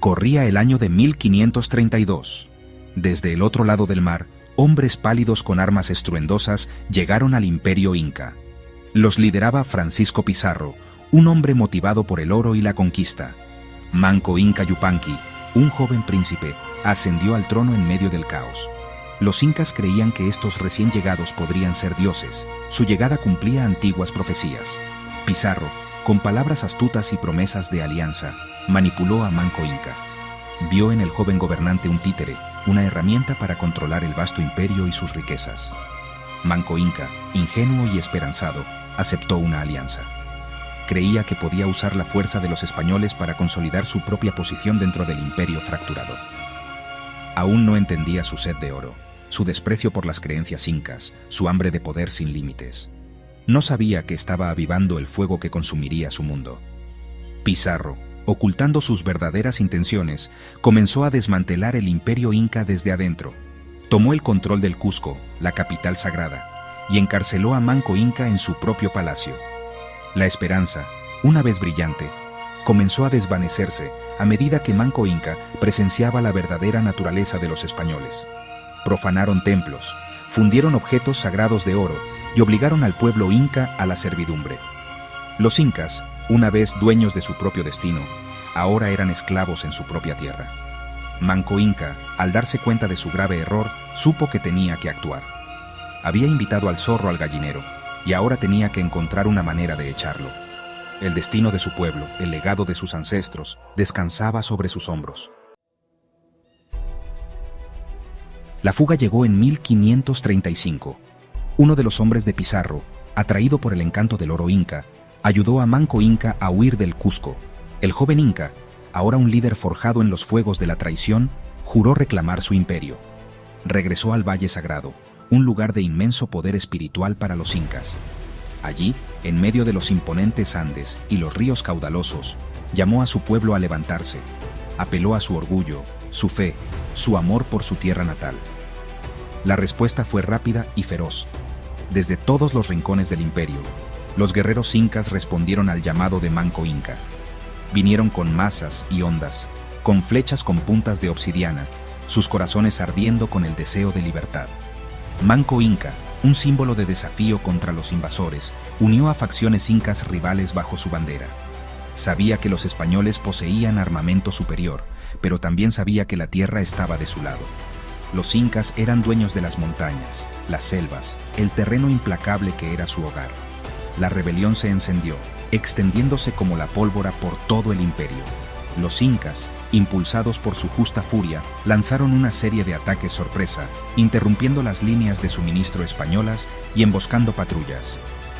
Corría el año de 1532. Desde el otro lado del mar, hombres pálidos con armas estruendosas llegaron al imperio inca. Los lideraba Francisco Pizarro, un hombre motivado por el oro y la conquista. Manco Inca Yupanqui, un joven príncipe, ascendió al trono en medio del caos. Los incas creían que estos recién llegados podrían ser dioses. Su llegada cumplía antiguas profecías. Pizarro, con palabras astutas y promesas de alianza, manipuló a Manco Inca. Vio en el joven gobernante un títere, una herramienta para controlar el vasto imperio y sus riquezas. Manco Inca, ingenuo y esperanzado, aceptó una alianza. Creía que podía usar la fuerza de los españoles para consolidar su propia posición dentro del imperio fracturado. Aún no entendía su sed de oro, su desprecio por las creencias incas, su hambre de poder sin límites. No sabía que estaba avivando el fuego que consumiría su mundo. Pizarro, ocultando sus verdaderas intenciones, comenzó a desmantelar el imperio inca desde adentro. Tomó el control del Cusco, la capital sagrada, y encarceló a Manco Inca en su propio palacio. La esperanza, una vez brillante, comenzó a desvanecerse a medida que Manco Inca presenciaba la verdadera naturaleza de los españoles. Profanaron templos, fundieron objetos sagrados de oro y obligaron al pueblo inca a la servidumbre. Los incas, una vez dueños de su propio destino, ahora eran esclavos en su propia tierra. Manco Inca, al darse cuenta de su grave error, supo que tenía que actuar. Había invitado al zorro al gallinero, y ahora tenía que encontrar una manera de echarlo. El destino de su pueblo, el legado de sus ancestros, descansaba sobre sus hombros. La fuga llegó en 1535. Uno de los hombres de Pizarro, atraído por el encanto del oro inca, ayudó a Manco Inca a huir del Cusco. El joven inca, ahora un líder forjado en los fuegos de la traición, juró reclamar su imperio. Regresó al Valle Sagrado, un lugar de inmenso poder espiritual para los incas. Allí, en medio de los imponentes Andes y los ríos caudalosos, llamó a su pueblo a levantarse. Apeló a su orgullo, su fe, su amor por su tierra natal. La respuesta fue rápida y feroz. Desde todos los rincones del imperio, los guerreros incas respondieron al llamado de Manco Inca. Vinieron con masas y ondas, con flechas con puntas de obsidiana, sus corazones ardiendo con el deseo de libertad. Manco Inca, un símbolo de desafío contra los invasores, unió a facciones incas rivales bajo su bandera. Sabía que los españoles poseían armamento superior, pero también sabía que la tierra estaba de su lado. Los incas eran dueños de las montañas, las selvas, el terreno implacable que era su hogar. La rebelión se encendió, extendiéndose como la pólvora por todo el imperio. Los incas, impulsados por su justa furia, lanzaron una serie de ataques sorpresa, interrumpiendo las líneas de suministro españolas y emboscando patrullas.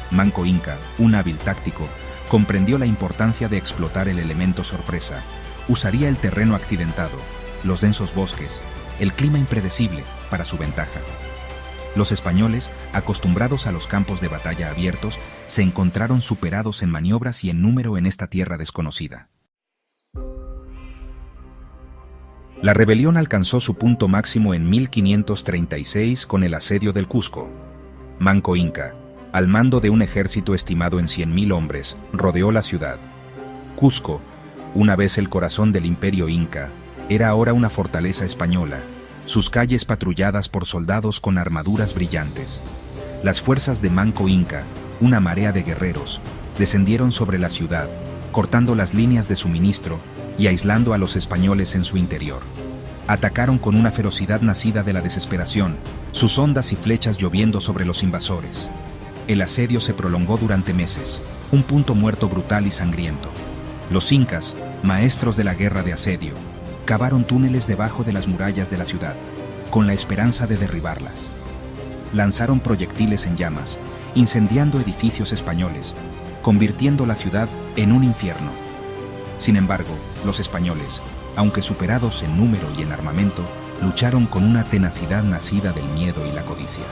Manco Inca, un hábil táctico, comprendió la importancia de explotar el elemento sorpresa. Usaría el terreno accidentado, los densos bosques, el clima impredecible para su ventaja. Los españoles, acostumbrados a los campos de batalla abiertos, se encontraron superados en maniobras y en número en esta tierra desconocida. La rebelión alcanzó su punto máximo en 1536 con el asedio del Cusco. Manco Inca, al mando de un ejército estimado en 100.000 hombres, rodeó la ciudad. Cusco, una vez el corazón del imperio inca, era ahora una fortaleza española, sus calles patrulladas por soldados con armaduras brillantes. Las fuerzas de Manco Inca, una marea de guerreros, descendieron sobre la ciudad, cortando las líneas de suministro y aislando a los españoles en su interior. Atacaron con una ferocidad nacida de la desesperación, sus ondas y flechas lloviendo sobre los invasores. El asedio se prolongó durante meses, un punto muerto brutal y sangriento. Los incas, maestros de la guerra de asedio, cavaron túneles debajo de las murallas de la ciudad, con la esperanza de derribarlas. Lanzaron proyectiles en llamas, incendiando edificios españoles, convirtiendo la ciudad en un infierno. Sin embargo, los españoles, aunque superados en número y en armamento, lucharon con una tenacidad nacida del miedo y la codicia.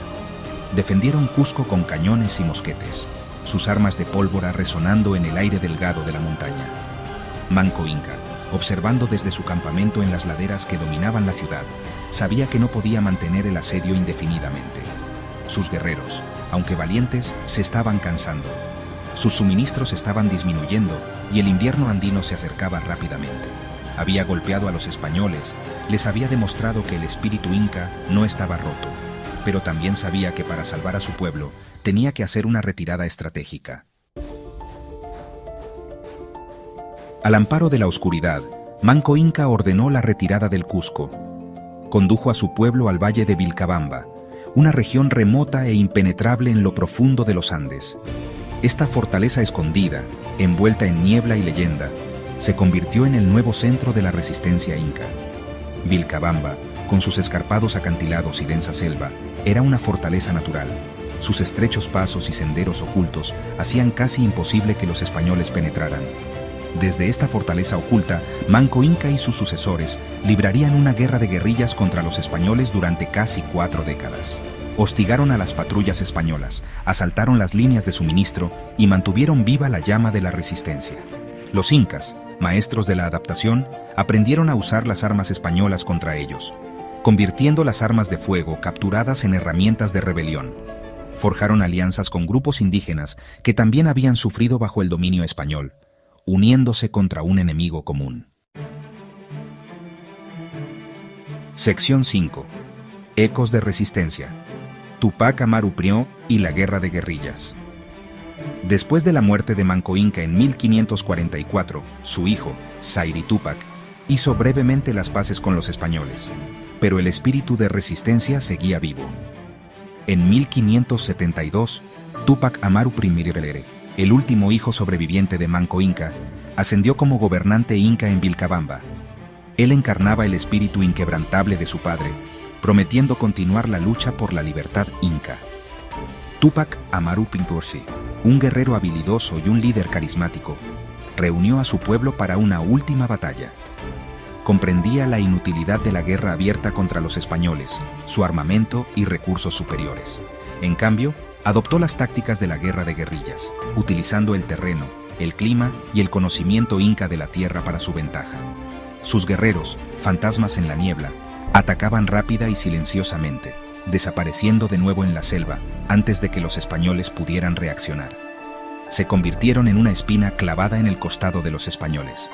Defendieron Cusco con cañones y mosquetes, sus armas de pólvora resonando en el aire delgado de la montaña. Manco Inca, observando desde su campamento en las laderas que dominaban la ciudad, sabía que no podía mantener el asedio indefinidamente. Sus guerreros, aunque valientes, se estaban cansando. Sus suministros estaban disminuyendo y el invierno andino se acercaba rápidamente. había golpeado a los españoles, les había demostrado que el espíritu inca no estaba roto, pero también sabía que para salvar a su pueblo tenía que hacer una retirada estratégica. Al amparo de la oscuridad, Manco Inca ordenó la retirada del Cusco. Condujo a su pueblo al valle de Vilcabamba, una región remota e impenetrable en lo profundo de los Andes. Esta fortaleza escondida, envuelta en niebla y leyenda, se convirtió en el nuevo centro de la resistencia inca. Vilcabamba, con sus escarpados acantilados y densa selva, era una fortaleza natural. Sus estrechos pasos y senderos ocultos hacían casi imposible que los españoles penetraran. Desde esta fortaleza oculta, Manco Inca y sus sucesores librarían una guerra de guerrillas contra los españoles durante casi 4 décadas. Hostigaron a las patrullas españolas, asaltaron las líneas de suministro y mantuvieron viva la llama de la resistencia. Los incas, maestros de la adaptación, aprendieron a usar las armas españolas contra ellos, convirtiendo las armas de fuego capturadas en herramientas de rebelión. Forjaron alianzas con grupos indígenas que también habían sufrido bajo el dominio español, uniéndose contra un enemigo común. Sección 5. Ecos de resistencia. Tupac Amaru I y la guerra de guerrillas. Después de la muerte de Manco Inca en 1544, su hijo, Sayri Tupac, hizo brevemente las paces con los españoles, pero el espíritu de resistencia seguía vivo. En 1572, Tupac Amaru I, el último hijo sobreviviente de Manco Inca, ascendió como gobernante inca en Vilcabamba. Él encarnaba el espíritu inquebrantable de su padre, prometiendo continuar la lucha por la libertad inca. Tupac Amaru I, un guerrero habilidoso y un líder carismático, reunió a su pueblo para una última batalla. Comprendía la inutilidad de la guerra abierta contra los españoles, su armamento y recursos superiores. En cambio, adoptó las tácticas de la guerra de guerrillas, utilizando el terreno, el clima y el conocimiento inca de la tierra para su ventaja. Sus guerreros, fantasmas en la niebla, atacaban rápida y silenciosamente, desapareciendo de nuevo en la selva antes de que los españoles pudieran reaccionar. Se convirtieron en una espina clavada en el costado de los españoles,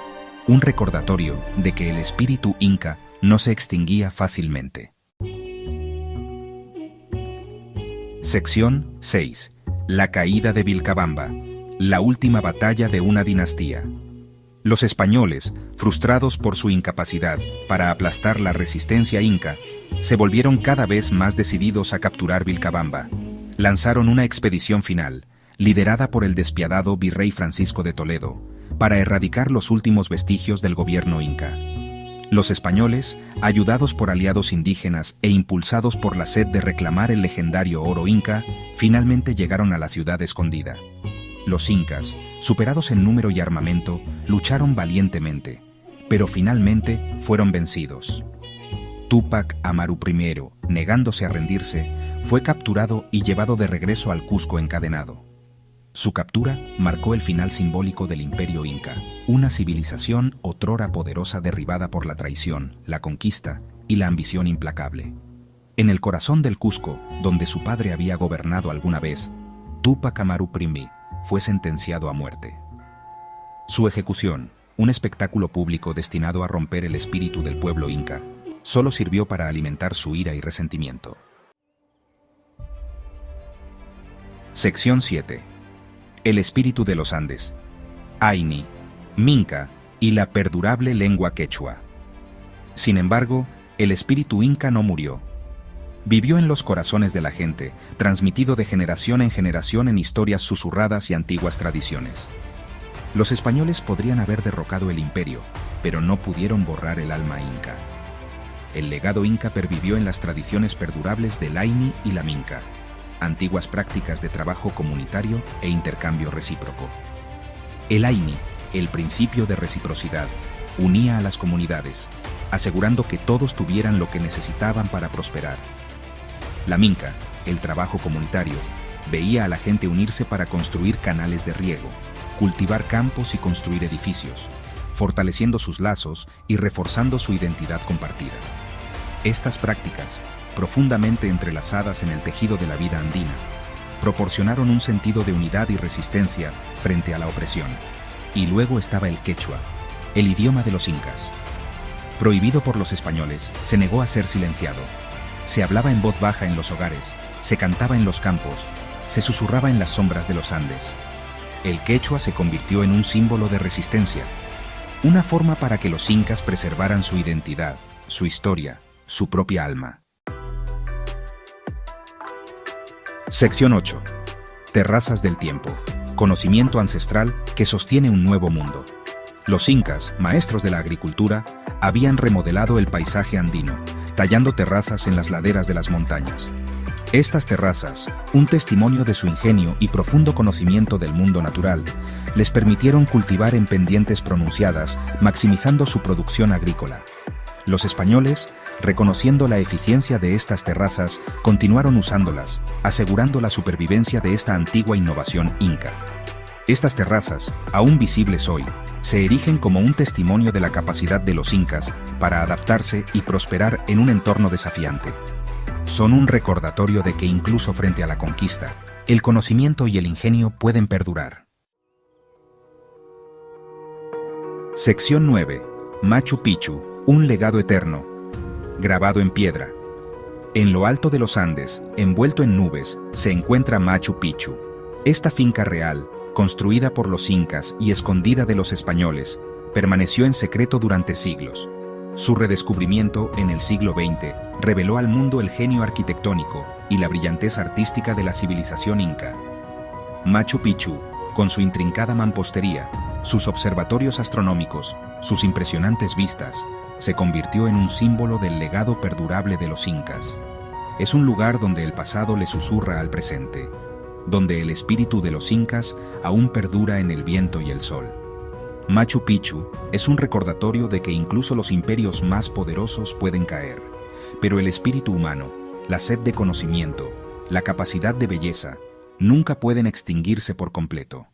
un recordatorio de que el espíritu inca no se extinguía fácilmente. Sección 6. La caída de Vilcabamba, la última batalla de una dinastía. Los españoles, frustrados por su incapacidad para aplastar la resistencia inca, se volvieron cada vez más decididos a capturar Vilcabamba. Lanzaron una expedición final, liderada por el despiadado virrey Francisco de Toledo, para erradicar los últimos vestigios del gobierno inca. Los españoles, ayudados por aliados indígenas e impulsados por la sed de reclamar el legendario oro inca, finalmente llegaron a la ciudad escondida. Los incas, superados en número y armamento, lucharon valientemente, pero finalmente fueron vencidos. Tupac Amaru I, negándose a rendirse, fue capturado y llevado de regreso al Cusco encadenado. Su captura marcó el final simbólico del Imperio Inca, una civilización otrora poderosa derribada por la traición, la conquista y la ambición implacable. En el corazón del Cusco, donde su padre había gobernado alguna vez, Tupac Amaru I fue sentenciado a muerte. Su ejecución, un espectáculo público destinado a romper el espíritu del pueblo inca, solo sirvió para alimentar su ira y resentimiento. Sección 7. El espíritu de los Andes, Aini, Minca y la perdurable lengua quechua. Sin embargo, el espíritu inca no murió. Vivió en los corazones de la gente, transmitido de generación en generación en historias susurradas y antiguas tradiciones. Los españoles podrían haber derrocado el imperio, pero no pudieron borrar el alma inca. El legado inca pervivió en las tradiciones perdurables del Aini y la Minca, antiguas prácticas de trabajo comunitario e intercambio recíproco. El Aini, el principio de reciprocidad, unía a las comunidades, asegurando que todos tuvieran lo que necesitaban para prosperar. La Minca, el trabajo comunitario, veía a la gente unirse para construir canales de riego, cultivar campos y construir edificios, fortaleciendo sus lazos y reforzando su identidad compartida. Estas prácticas, profundamente entrelazadas en el tejido de la vida andina, proporcionaron un sentido de unidad y resistencia frente a la opresión. Y luego estaba el quechua, el idioma de los incas, Prohibido por los españoles, se negó a ser silenciado. Se hablaba en voz baja en los hogares, se cantaba en los campos, se susurraba en las sombras de los Andes. El quechua se convirtió en un símbolo de resistencia, una forma para que los incas preservaran su identidad, su historia, su propia alma. Sección 8. Terrazas del tiempo. Conocimiento ancestral que sostiene un nuevo mundo. Los incas, maestros de la agricultura, habían remodelado el paisaje andino, tallando terrazas en las laderas de las montañas. Estas terrazas, un testimonio de su ingenio y profundo conocimiento del mundo natural, les permitieron cultivar en pendientes pronunciadas, maximizando su producción agrícola. Los españoles, reconociendo la eficiencia de estas terrazas, continuaron usándolas, asegurando la supervivencia de esta antigua innovación inca. Estas terrazas, aún visibles hoy, se erigen como un testimonio de la capacidad de los incas para adaptarse y prosperar en un entorno desafiante. Son un recordatorio de que incluso frente a la conquista, el conocimiento y el ingenio pueden perdurar. Sección 9. Machu Picchu, un legado eterno. Grabado en piedra. En lo alto de los Andes, envuelto en nubes, se encuentra Machu Picchu. Esta finca real, construida por los incas y escondida de los españoles, permaneció en secreto durante siglos. Su redescubrimiento en el siglo XX reveló al mundo el genio arquitectónico y la brillantez artística de la civilización inca. Machu Picchu, con su intrincada mampostería, sus observatorios astronómicos, sus impresionantes vistas, se convirtió en un símbolo del legado perdurable de los incas. Es un lugar donde el pasado le susurra al presente, donde el espíritu de los incas aún perdura en el viento y el sol. Machu Picchu es un recordatorio de que incluso los imperios más poderosos pueden caer, pero el espíritu humano, la sed de conocimiento, la capacidad de belleza, nunca pueden extinguirse por completo.